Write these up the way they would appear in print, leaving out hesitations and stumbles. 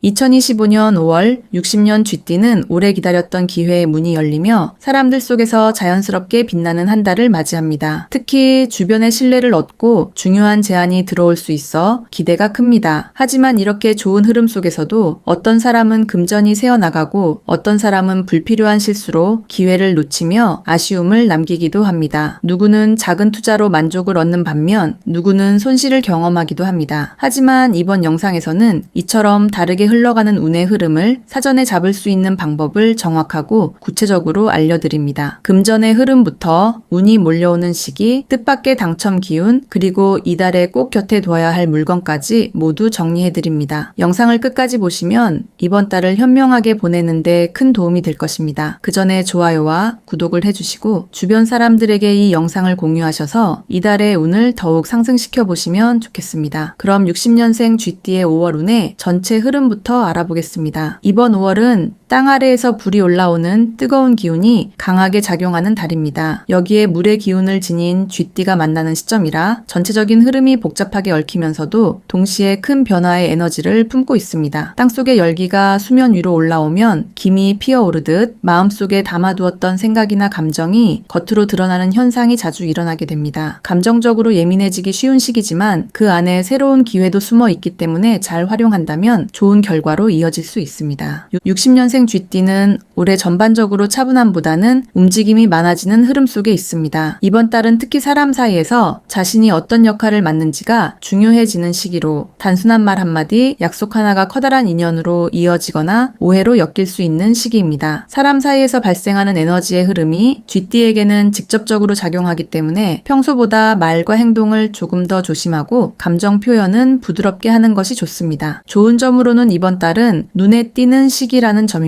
2025년 5월 60년 쥐띠는 오래 기다렸던 기회의 문이 열리며 사람들 속에서 자연스럽게 빛나는 한 달을 맞이합니다. 특히 주변의 신뢰를 얻고 중요한 제안이 들어올 수 있어 기대가 큽니다. 하지만 이렇게 좋은 흐름 속에서도 어떤 사람은 금전이 새어나가고 어떤 사람은 불필요한 실수로 기회를 놓치며 아쉬움을 남기기도 합니다. 누구는 작은 투자로 만족을 얻는 반면 누구는 손실을 경험하기도 합니다. 하지만 이번 영상에서는 이처럼 다르게 흘러가는 운의 흐름을 사전에 잡을 수 있는 방법을 정확하고 구체적으로 알려드립니다. 금전의 흐름부터 운이 몰려오는 시기, 뜻밖의 당첨 기운, 그리고 이달에 꼭 곁에 둬야 할 물건까지 모두 정리해드립니다. 영상을 끝까지 보시면 이번 달을 현명하게 보내는데 큰 도움이 될 것입니다. 그 전에 좋아요와 구독을 해주시고 주변 사람들에게 이 영상을 공유하셔서 이달의 운을 더욱 상승시켜 보시면 좋겠습니다. 그럼 60년생 쥐띠의 5월 운의 전체 흐름부터 알아보겠습니다. 이번 5월은 땅 아래에서 불이 올라오는 뜨거운 기운이 강하게 작용하는 달입니다. 여기에 물의 기운을 지닌 쥐띠가 만나는 시점이라 전체적인 흐름이 복잡하게 얽히면서도 동시에 큰 변화의 에너지를 품고 있습니다. 땅속의 열기가 수면 위로 올라오면 김이 피어오르듯 마음속에 담아두었던 생각이나 감정이 겉으로 드러나는 현상이 자주 일어나게 됩니다. 감정적으로 예민해지기 쉬운 시기지만 그 안에 새로운 기회도 숨어 있기 때문에 잘 활용한다면 좋은 결과로 이어질 수 있습니다. 60년생 쥐띠는 올해 전반적으로 차분함보다는 움직임이 많아지는 흐름 속에 있습니다. 이번 달은 특히 사람 사이에서 자신이 어떤 역할을 맡는지가 중요해지는 시기로 단순한 말 한마디, 약속 하나가 커다란 인연으로 이어지거나 오해로 엮일 수 있는 시기입니다. 사람 사이에서 발생하는 에너지의 흐름이 쥐띠에게는 직접적으로 작용하기 때문에 평소보다 말과 행동을 조금 더 조심하고 감정 표현은 부드럽게 하는 것이 좋습니다. 좋은 점으로는 이번 달은 눈에 띄는 시기라는 점입니다.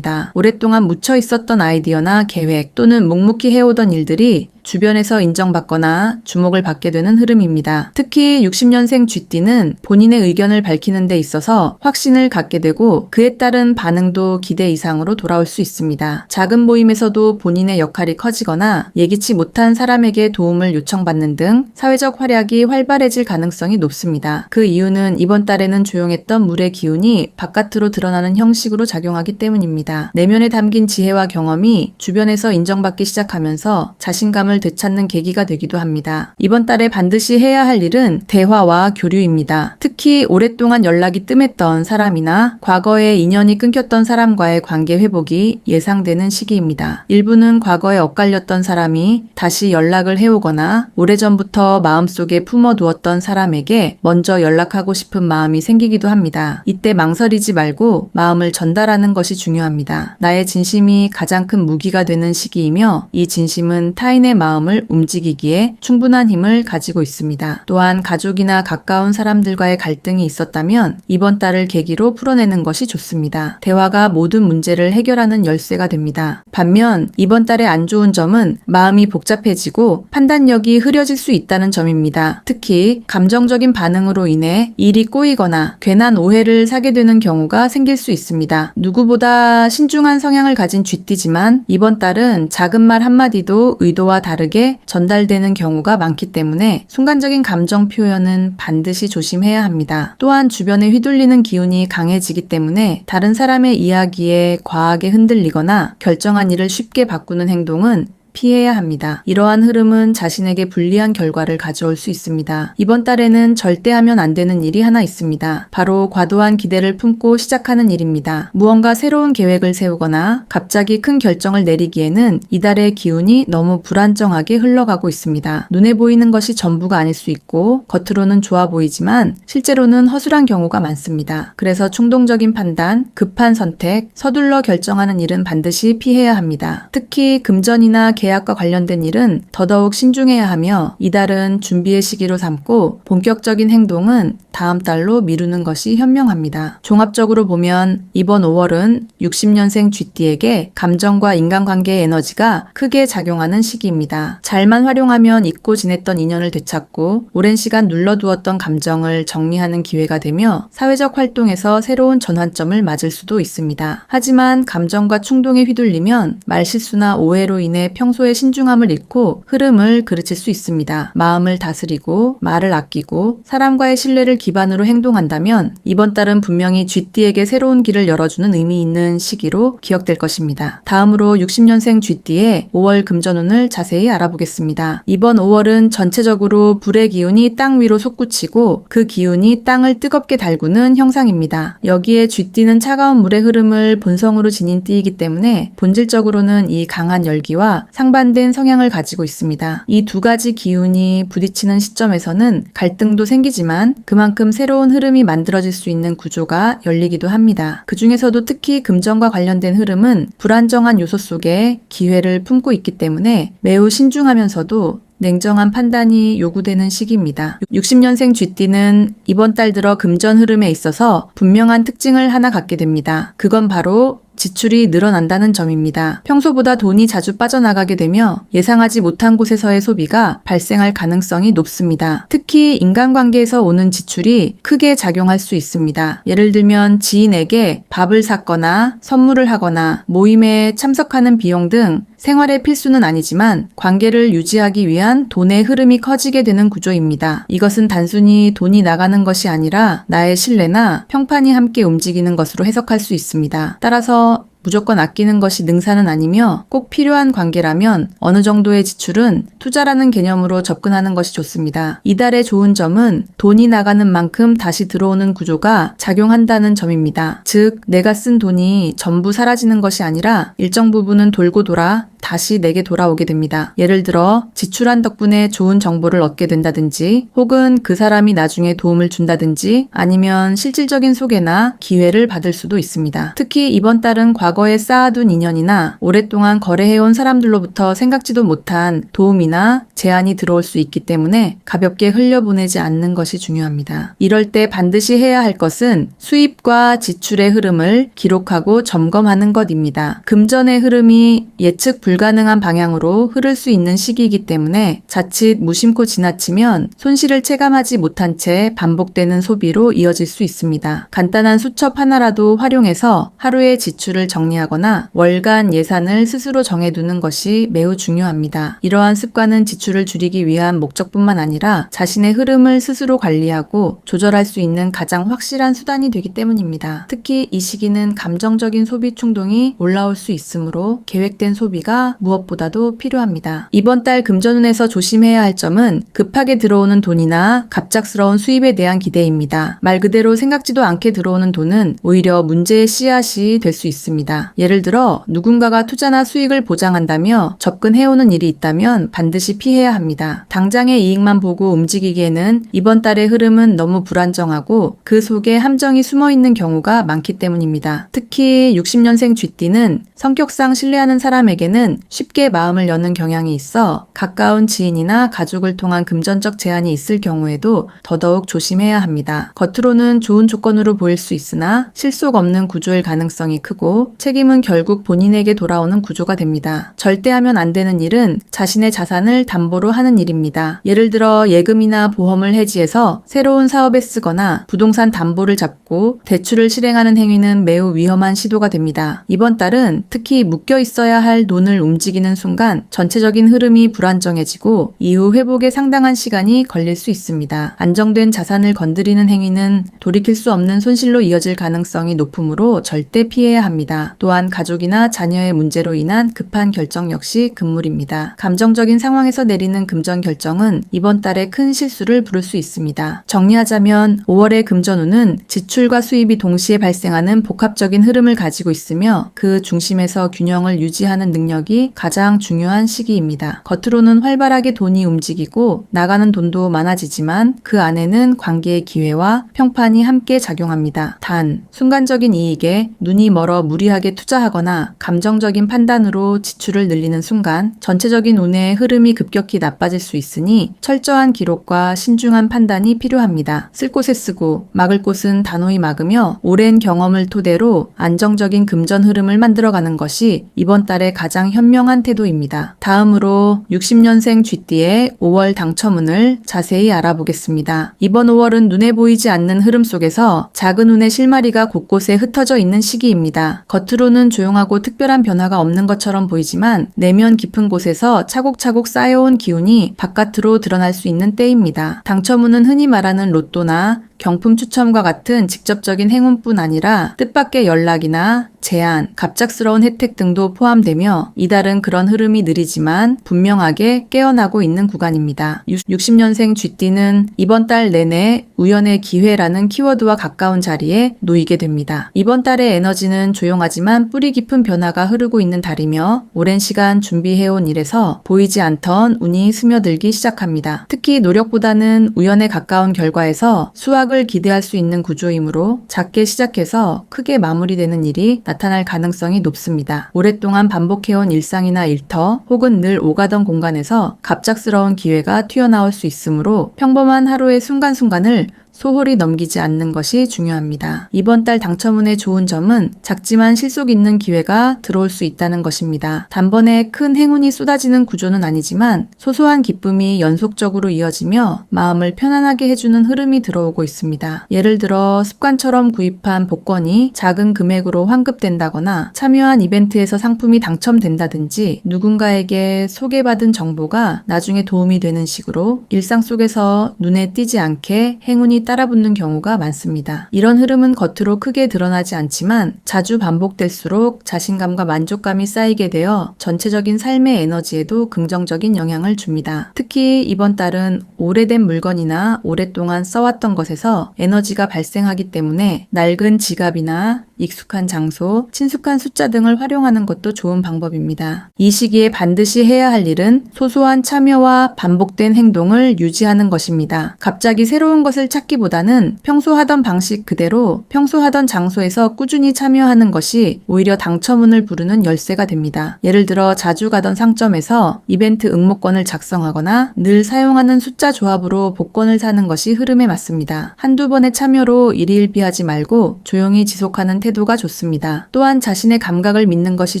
오랫동안 묻혀 있었던 아이디어나 계획 또는 묵묵히 해오던 일들이 주변에서 인정받거나 주목을 받게 되는 흐름입니다. 특히 60년생 쥐띠는 본인의 의견을 밝히는 데 있어서 확신을 갖게 되고 그에 따른 반응도 기대 이상으로 돌아올 수 있습니다. 작은 모임에서도 본인의 역할이 커지거나 예기치 못한 사람에게 도움을 요청받는 등 사회적 활약이 활발해질 가능성이 높습니다. 그 이유는 이번 달에는 조용했던 물의 기운이 바깥으로 드러나는 형식으로 작용하기 때문입니다. 내면에 담긴 지혜와 경험이 주변에서 인정받기 시작하면서 자신감을 되찾는 계기가 되기도 합니다. 이번 달에 반드시 해야 할 일은 대화와 교류입니다. 특히 오랫동안 연락이 뜸했던 사람이나 과거에 인연이 끊겼던 사람과의 관계 회복이 예상되는 시기입니다. 일부는 과거에 엇갈렸던 사람이 다시 연락을 해오거나 오래전부터 마음속에 품어두었던 사람에게 먼저 연락하고 싶은 마음이 생기기도 합니다. 이때 망설이지 말고 마음을 전달하는 것이 중요합니다. 나의 진심이 가장 큰 무기가 되는 시기이며 이 진심은 타인의 마음을 움직이기에 충분한 힘을 가지고 있습니다. 또한 가족이나 가까운 사람들과의 갈등이 있었다면 이번 달을 계기로 풀어내는 것이 좋습니다. 대화가 모든 문제를 해결하는 열쇠가 됩니다. 반면 이번 달의 안 좋은 점은 마음이 복잡해지고 판단력이 흐려질 수 있다는 점입니다. 특히 감정적인 반응으로 인해 일이 꼬이거나 괜한 오해를 사게 되는 경우가 생길 수 있습니다. 누구보다 신중한 성향을 가진 쥐띠지만 이번 달은 작은 말 한마디도 의도와 다르게 전달되는 경우가 많기 때문에 순간적인 감정 표현은 반드시 조심해야 합니다. 또한 주변에 휘둘리는 기운이 강해지기 때문에 다른 사람의 이야기에 과하게 흔들리거나 결정한 일을 쉽게 바꾸는 행동은 피해야 합니다. 이러한 흐름은 자신에게 불리한 결과를 가져올 수 있습니다. 이번 달에는 절대 하면 안 되는 일이 하나 있습니다. 바로 과도한 기대를 품고 시작하는 일입니다. 무언가 새로운 계획을 세우거나 갑자기 큰 결정을 내리기에는 이달의 기운이 너무 불안정하게 흘러가고 있습니다. 눈에 보이는 것이 전부가 아닐 수 있고 겉으로는 좋아 보이지만 실제로는 허술한 경우가 많습니다. 그래서 충동적인 판단, 급한 선택, 서둘러 결정하는 일은 반드시 피해야 합니다. 특히 금전이나 계약과 관련된 일은 더더욱 신중해야 하며 이달은 준비의 시기로 삼고 본격적인 행동은 다음 달로 미루는 것이 현명합니다. 종합적으로 보면 이번 5월은 60년생 쥐띠에게 감정과 인간관계의 에너지가 크게 작용하는 시기입니다. 잘만 활용하면 잊고 지냈던 인연을 되찾고 오랜 시간 눌러두었던 감정을 정리하는 기회가 되며 사회적 활동에서 새로운 전환점을 맞을 수도 있습니다. 하지만 감정과 충동에 휘둘리면 말실수나 오해로 인해 평 평소의 신중함을 잃고 흐름을 그르칠 수 있습니다. 마음을 다스리고 말을 아끼고 사람과의 신뢰를 기반으로 행동한다면 이번 달은 분명히 쥐띠에게 새로운 길을 열어주는 의미 있는 시기로 기억될 것입니다. 다음으로 60년생 쥐띠의 5월 금전운을 자세히 알아보겠습니다. 이번 5월은 전체적으로 불의 기운이 땅 위로 솟구치고 그 기운이 땅을 뜨겁게 달구는 형상입니다. 여기에 쥐띠는 차가운 물의 흐름을 본성으로 지닌 띠이기 때문에 본질적으로는 이 강한 열기와 상반된 성향을 가지고 있습니다. 이 두 가지 기운이 부딪히는 시점에서는 갈등도 생기지만 그만큼 새로운 흐름이 만들어질 수 있는 구조가 열리기도 합니다. 그 중에서도 특히 금전과 관련된 흐름은 불안정한 요소 속에 기회를 품고 있기 때문에 매우 신중하면서도 냉정한 판단이 요구되는 시기입니다. 60년생 쥐띠는 이번 달 들어 금전 흐름에 있어서 분명한 특징을 하나 갖게 됩니다. 그건 바로 지출이 늘어난다는 점입니다. 평소보다 돈이 자주 빠져나가게 되며 예상하지 못한 곳에서의 소비가 발생할 가능성이 높습니다. 특히 인간관계에서 오는 지출이 크게 작용할 수 있습니다. 예를 들면 지인에게 밥을 샀거나 선물을 하거나 모임에 참석하는 비용 등 생활의 필수는 아니지만 관계를 유지하기 위한 돈의 흐름이 커지게 되는 구조입니다. 이것은 단순히 돈이 나가는 것이 아니라 나의 신뢰나 평판이 함께 움직이는 것으로 해석할 수 있습니다. 따라서 무조건 아끼는 것이 능사는 아니며 꼭 필요한 관계라면 어느 정도의 지출은 투자라는 개념으로 접근하는 것이 좋습니다. 이달의 좋은 점은 돈이 나가는 만큼 다시 들어오는 구조가 작용한다는 점입니다. 즉, 내가 쓴 돈이 전부 사라지는 것이 아니라 일정 부분은 돌고 돌아 다시 내게 돌아오게 됩니다. 예를 들어 지출한 덕분에 좋은 정보를 얻게 된다든지 혹은 그 사람이 나중에 도움을 준다든지 아니면 실질적인 소개나 기회를 받을 수도 있습니다. 특히 이번 달은 과거에 쌓아둔 인연이나 오랫동안 거래해온 사람들로부터 생각지도 못한 도움이나 제안이 들어올 수 있기 때문에 가볍게 흘려보내지 않는 것이 중요합니다. 이럴 때 반드시 해야 할 것은 수입과 지출의 흐름을 기록하고 점검하는 것입니다. 금전의 흐름이 예측 불가능한 방향으로 흐를 수 있는 시기이기 때문에 자칫 무심코 지나치면 손실을 체감하지 못한 채 반복되는 소비로 이어질 수 있습니다. 간단한 수첩 하나라도 활용해서 하루의 지출을 정리하거나 월간 예산을 스스로 정해두는 것이 매우 중요합니다. 이러한 습관은 지출을 줄이기 위한 목적뿐만 아니라 자신의 흐름을 스스로 관리하고 조절할 수 있는 가장 확실한 수단이 되기 때문입니다. 특히 이 시기는 감정적인 소비 충동이 올라올 수 있으므로 계획된 소비가 무엇보다도 필요합니다. 이번 달 금전운에서 조심해야 할 점은 급하게 들어오는 돈이나 갑작스러운 수입에 대한 기대입니다. 말 그대로 생각지도 않게 들어오는 돈은 오히려 문제의 씨앗이 될 수 있습니다. 예를 들어 누군가가 투자나 수익을 보장한다며 접근해오는 일이 있다면 반드시 피해야 합니다. 당장의 이익만 보고 움직이기에는 이번 달의 흐름은 너무 불안정하고 그 속에 함정이 숨어있는 경우가 많기 때문입니다. 특히 60년생 쥐띠는 성격상 신뢰하는 사람에게는 쉽게 마음을 여는 경향이 있어 가까운 지인이나 가족을 통한 금전적 제한이 있을 경우에도 더더욱 조심해야 합니다. 겉으로는 좋은 조건으로 보일 수 있으나 실속 없는 구조일 가능성이 크고 책임은 결국 본인에게 돌아오는 구조가 됩니다. 절대 하면 안 되는 일은 자신의 자산을 담보로 하는 일입니다. 예를 들어 예금이나 보험을 해지해서 새로운 사업에 쓰거나 부동산 담보를 잡고 대출을 실행하는 행위는 매우 위험한 시도가 됩니다. 이번 달은 특히 묶여 있어야 할 돈을 움직이는 순간 전체적인 흐름이 불안정해지고 이후 회복에 상당한 시간이 걸릴 수 있습니다. 안정된 자산을 건드리는 행위는 돌이킬 수 없는 손실로 이어질 가능성이 높으므로 절대 피해야 합니다. 또한 가족이나 자녀의 문제로 인한 급한 결정 역시 금물입니다. 감정적인 상황에서 내리는 금전 결정은 이번 달에 큰 실수를 부를 수 있습니다. 정리하자면 5월의 금전운은 지출과 수입이 동시에 발생하는 복합적인 흐름을 가지고 있으며 그 중심에서 균형을 유지하는 능력이 가장 중요한 시기입니다. 겉으로는 활발하게 돈이 움직이고 나가는 돈도 많아지지만 그 안에는 관계의 기회와 평판이 함께 작용합니다. 단, 순간적인 이익에 눈이 멀어 무리하게 투자하거나 감정적인 판단으로 지출을 늘리는 순간 전체적인 운의 흐름이 급격히 나빠질 수 있으니 철저한 기록과 신중한 판단이 필요합니다. 쓸 곳에 쓰고 막을 곳은 단호히 막으며 오랜 경험을 토대로 안정적인 금전 흐름을 만들어가는 것이 이번 달의 가장 현명한 태도입니다. 다음으로 60년생 쥐띠의 5월 당첨운을 자세히 알아보겠습니다. 이번 5월은 눈에 보이지 않는 흐름 속에서 작은 운의 실마리가 곳곳에 흩어져 있는 시기입니다. 겉으로는 조용하고 특별한 변화가 없는 것처럼 보이지만 내면 깊은 곳에서 차곡차곡 쌓여온 기운이 바깥으로 드러날 수 있는 때입니다. 당첨운은 흔히 말하는 로또나 경품 추첨과 같은 직접적인 행운뿐 아니라 뜻밖의 연락이나 제안, 갑작스러운 혜택 등도 포함되며 이달은 그런 흐름이 느리지만 분명하게 깨어나고 있는 구간입니다. 60년생 쥐띠는 이번 달 내내 우연의 기회라는 키워드와 가까운 자리에 놓이게 됩니다. 이번 달의 에너지는 조용하지만 뿌리 깊은 변화가 흐르고 있는 달이며 오랜 시간 준비해온 일에서 보이지 않던 운이 스며들기 시작합니다. 특히 노력보다는 우연에 가까운 결과에서 수확을 기대할 수 있는 구조이므로 작게 시작해서 크게 마무리되는 일이 나타날 가능성이 높습니다. 오랫동안 반복해온 일상이나 일터 혹은 늘 오가던 공간에서 갑작스러운 기회가 튀어나올 수 있으므로 평범한 하루의 순간순간을 소홀히 넘기지 않는 것이 중요합니다. 이번 달 당첨운의 좋은 점은 작지만 실속 있는 기회가 들어올 수 있다는 것입니다. 단번에 큰 행운이 쏟아지는 구조는 아니지만 소소한 기쁨이 연속적으로 이어지며 마음을 편안하게 해주는 흐름이 들어오고 있습니다. 예를 들어 습관처럼 구입한 복권이 작은 금액으로 환급된다거나 참여한 이벤트에서 상품이 당첨된다든지 누군가에게 소개받은 정보가 나중에 도움이 되는 식으로 일상 속에서 눈에 띄지 않게 행운이 따라붙는 경우가 많습니다. 이런 흐름은 겉으로 크게 드러나지 않지만 자주 반복될수록 자신감과 만족감이 쌓이게 되어 전체적인 삶의 에너지에도 긍정적인 영향을 줍니다. 특히 이번 달은 오래된 물건이나 오랫동안 써왔던 것에서 에너지가 발생하기 때문에 낡은 지갑이나 익숙한 장소, 친숙한 숫자 등을 활용하는 것도 좋은 방법입니다. 이 시기에 반드시 해야 할 일은 소소한 참여와 반복된 행동을 유지하는 것입니다. 갑자기 새로운 것을 찾기보다는 평소 하던 방식 그대로 평소 하던 장소에서 꾸준히 참여하는 것이 오히려 당첨운을 부르는 열쇠가 됩니다. 예를 들어 자주 가던 상점에서 이벤트 응모권을 작성하거나 늘 사용하는 숫자 조합으로 복권을 사는 것이 흐름에 맞습니다. 한두 번의 참여로 일희일비하지 말고 조용히 지속하는 태도가 좋습니다. 또한 자신의 감각을 믿는 것이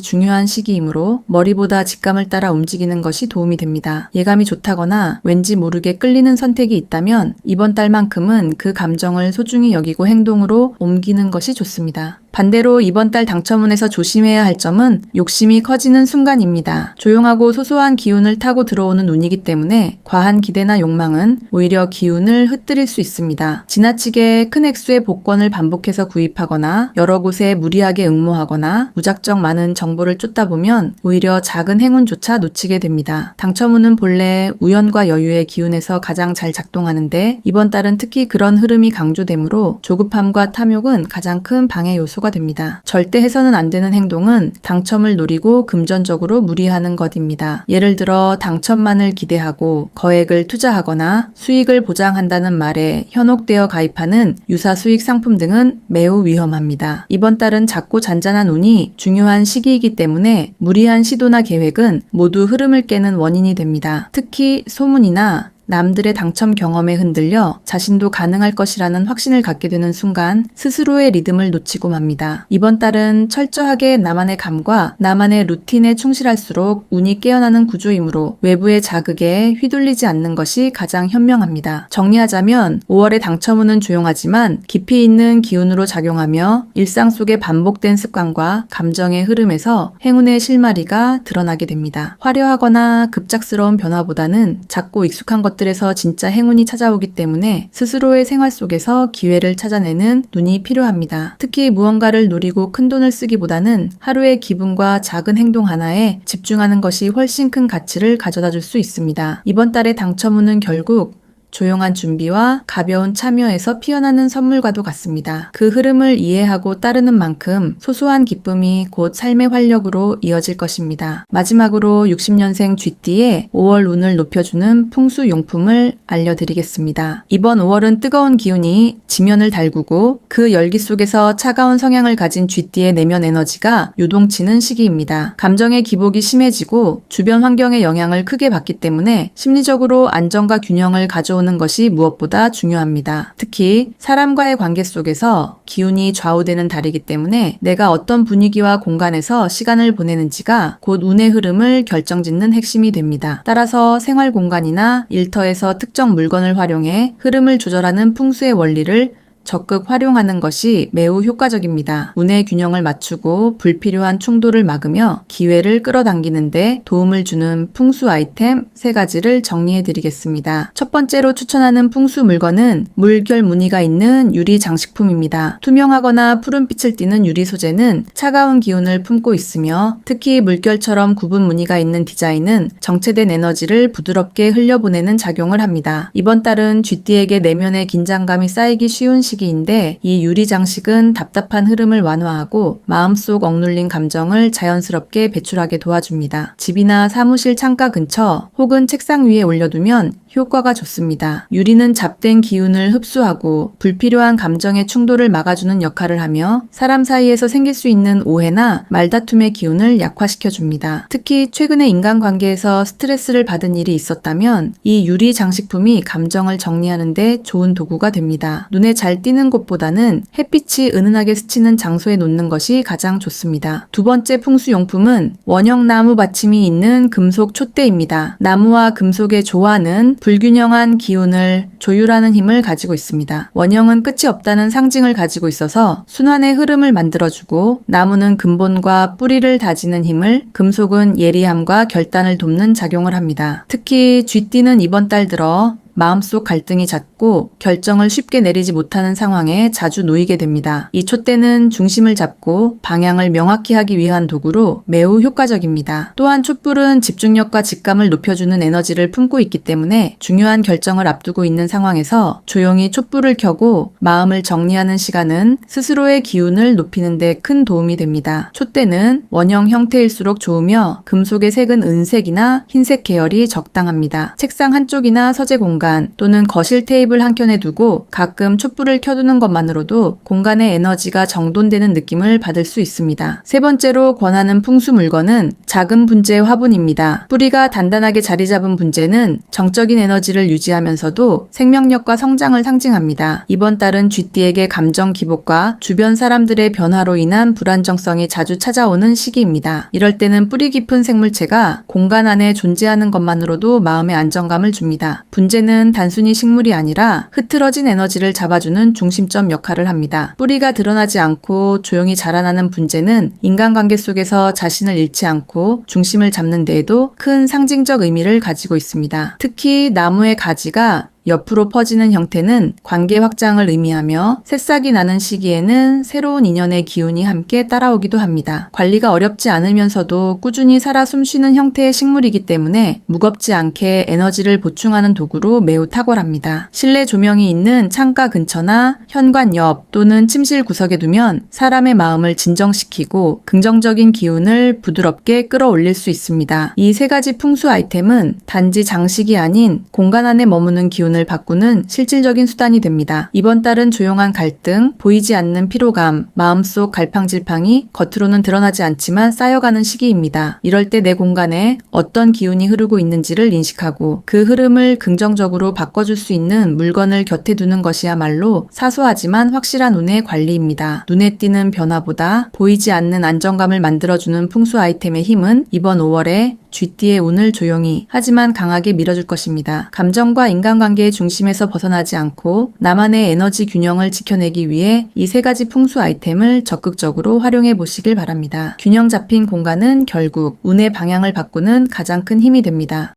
중요한 시기이므로 머리보다 직감을 따라 움직이는 것이 도움이 됩니다. 예감이 좋다거나 왠지 모르게 끌리는 선택이 있다면 이번 달만큼은 그 감정을 소중히 여기고 행동으로 옮기는 것이 좋습니다. 반대로 이번 달 당첨운에서 조심해야 할 점은 욕심이 커지는 순간입니다. 조용하고 소소한 기운을 타고 들어오는 운이기 때문에 과한 기대나 욕망은 오히려 기운을 흩뜨릴 수 있습니다. 지나치게 큰 액수의 복권을 반복해서 구입하거나 여러 곳에 무리하게 응모하거나 무작정 많은 정보를 쫓다 보면 오히려 작은 행운조차 놓치게 됩니다. 당첨운은 본래 우연과 여유의 기운에서 가장 잘 작동하는데 이번 달은 특히 그런 흐름이 강조되므로 조급함과 탐욕은 가장 큰 방해 요소가 됩니다. 절대 해서는 안 되는 행동은 당첨을 노리고 금전적으로 무리하는 것입니다. 예를 들어 당첨만을 기대하고 거액을 투자하거나 수익을 보장한다는 말에 현혹되어 가입하는 유사 수익 상품 등은 매우 위험합니다. 이번 달은 작고 잔잔한 운이 중요한 시기이기 때문에 무리한 시도나 계획은 모두 흐름을 깨는 원인이 됩니다. 특히 소문이나 남들의 당첨 경험에 흔들려 자신도 가능할 것이라는 확신을 갖게 되는 순간 스스로의 리듬을 놓치고 맙니다. 이번 달은 철저하게 나만의 감과 나만의 루틴에 충실할수록 운이 깨어나는 구조이므로 외부의 자극에 휘둘리지 않는 것이 가장 현명합니다. 정리하자면 5월의 당첨운은 조용하지만 깊이 있는 기운으로 작용하며 일상 속의 반복된 습관과 감정의 흐름에서 행운의 실마리가 드러나게 됩니다. 화려하거나 급작스러운 변화보다는 작고 익숙한 것들에서 진짜 행운이 찾아오기 때문에 스스로의 생활 속에서 기회를 찾아내는 눈이 필요합니다. 특히 무언가를 노리고 큰돈을 쓰기보다는 하루의 기분과 작은 행동 하나에 집중하는 것이 훨씬 큰 가치를 가져다 줄 수 있습니다. 이번 달의 당첨운은 결국 조용한 준비와 가벼운 참여에서 피어나는 선물과도 같습니다. 그 흐름을 이해하고 따르는 만큼 소소한 기쁨이 곧 삶의 활력으로 이어질 것입니다. 마지막으로 60년생 쥐띠의 5월 운을 높여주는 풍수용품을 알려드리겠습니다. 이번 5월은 뜨거운 기운이 지면을 달구고 그 열기 속에서 차가운 성향을 가진 쥐띠의 내면 에너지가 요동치는 시기입니다. 감정의 기복이 심해지고 주변 환경의 영향을 크게 받기 때문에 심리적으로 안정과 균형을 가져오는 가져오는 것이 무엇보다 중요합니다. 특히 사람과의 관계 속에서 기운이 좌우되는 달이기 때문에 내가 어떤 분위기와 공간에서 시간을 보내는지가 곧 운의 흐름을 결정짓는 핵심이 됩니다. 따라서 생활 공간이나 일터에서 특정 물건을 활용해 흐름을 조절하는 풍수의 원리를 적극 활용하는 것이 매우 효과적입니다. 운의 균형을 맞추고 불필요한 충돌을 막으며 기회를 끌어당기는데 도움을 주는 풍수 아이템 3가지를 정리해 드리겠습니다. 첫 번째로 추천하는 풍수 물건은 물결 무늬가 있는 유리 장식품입니다. 투명하거나 푸른빛을 띠는 유리 소재는 차가운 기운을 품고 있으며 특히 물결처럼 굽은 무늬가 있는 디자인은 정체된 에너지를 부드럽게 흘려보내는 작용을 합니다. 이번 달은 쥐띠에게 내면의 긴장감이 쌓이기 쉬운 시기인데 이 유리 장식은 답답한 흐름을 완화하고 마음속 억눌린 감정을 자연스럽게 배출하게 도와줍니다. 집이나 사무실 창가 근처 혹은 책상 위에 올려두면 효과가 좋습니다. 유리는 잡된 기운을 흡수하고 불필요한 감정의 충돌을 막아주는 역할을 하며 사람 사이에서 생길 수 있는 오해나 말다툼의 기운을 약화시켜줍니다. 특히 최근에 인간관계에서 스트레스를 받은 일이 있었다면 이 유리 장식품이 감정을 정리하는 데 좋은 도구가 됩니다. 눈에 잘 띄는 곳보다는 햇빛이 은은하게 스치는 장소에 놓는 것이 가장 좋습니다. 두 번째 풍수용품은 원형 나무 받침이 있는 금속 촛대입니다. 나무와 금속의 조화는 불균형한 기운을 조율하는 힘을 가지고 있습니다. 원형은 끝이 없다는 상징을 가지고 있어서 순환의 흐름을 만들어주고 나무는 근본과 뿌리를 다지는 힘을, 금속은 예리함과 결단을 돕는 작용을 합니다. 특히 쥐띠는 이번 달 들어 마음속 갈등이 잦고 결정을 쉽게 내리지 못하는 상황에 자주 놓이게 됩니다. 이 촛대는 중심을 잡고 방향을 명확히 하기 위한 도구로 매우 효과적입니다. 또한 촛불은 집중력과 직감을 높여주는 에너지를 품고 있기 때문에 중요한 결정을 앞두고 있는 상황에서 조용히 촛불을 켜고 마음을 정리하는 시간은 스스로의 기운을 높이는 데 큰 도움이 됩니다. 촛대는 원형 형태일수록 좋으며 금속의 색은 은색이나 흰색 계열이 적당합니다. 책상 한쪽이나 서재 공간 또는 거실 테이블 한켠에 두고 가끔 촛불을 켜두는 것만으로도 공간의 에너지가 정돈되는 느낌을 받을 수 있습니다. 세 번째로 권하는 풍수 물건은 작은 분재 화분입니다. 뿌리가 단단하게 자리 잡은 분재는 정적인 에너지를 유지하면서도 생명력과 성장을 상징합니다. 이번 달은 쥐띠에게 감정 기복과 주변 사람들의 변화로 인한 불안정성이 자주 찾아오는 시기입니다. 이럴 때는 뿌리 깊은 생물체가 공간 안에 존재하는 것만으로도 마음의 안정감을 줍니다. 분재는 단순히 식물이 아니라 흐트러진 에너지를 잡아주는 중심점 역할을 합니다. 뿌리가 드러나지 않고 조용히 자라나는 분재는 인간관계 속에서 자신을 잃지 않고 중심을 잡는 데에도 큰 상징적 의미를 가지고 있습니다. 특히 나무의 가지가 옆으로 퍼지는 형태는 관계 확장을 의미하며 새싹이 나는 시기에는 새로운 인연의 기운이 함께 따라오기도 합니다. 관리가 어렵지 않으면서도 꾸준히 살아 숨쉬는 형태의 식물이기 때문에 무겁지 않게 에너지를 보충하는 도구로 매우 탁월합니다. 실내 조명이 있는 창가 근처나 현관 옆 또는 침실 구석에 두면 사람의 마음을 진정시키고 긍정적인 기운을 부드럽게 끌어올릴 수 있습니다. 이 3가지 풍수 아이템은 단지 장식이 아닌 공간 안에 머무는 기운을 바꾸는 실질적인 수단이 됩니다. 이번 달은 조용한 갈등, 보이지 않는 피로감, 마음속 갈팡질팡이 겉으로는 드러나지 않지만 쌓여가는 시기입니다. 이럴 때 내 공간에 어떤 기운이 흐르고 있는지를 인식하고 그 흐름을 긍정적으로 바꿔줄 수 있는 물건을 곁에 두는 것이야말로 사소하지만 확실한 운의 관리입니다. 눈에 띄는 변화보다 보이지 않는 안정감을 만들어주는 풍수 아이템의 힘은 이번 5월에 쥐띠의 운을 조용히 하지만 강하게 밀어줄 것입니다. 감정과 인간관계의 중심에서 벗어나지 않고 나만의 에너지 균형을 지켜내기 위해 이 3가지 풍수 아이템을 적극적으로 활용해 보시길 바랍니다. 균형 잡힌 공간은 결국 운의 방향을 바꾸는 가장 큰 힘이 됩니다.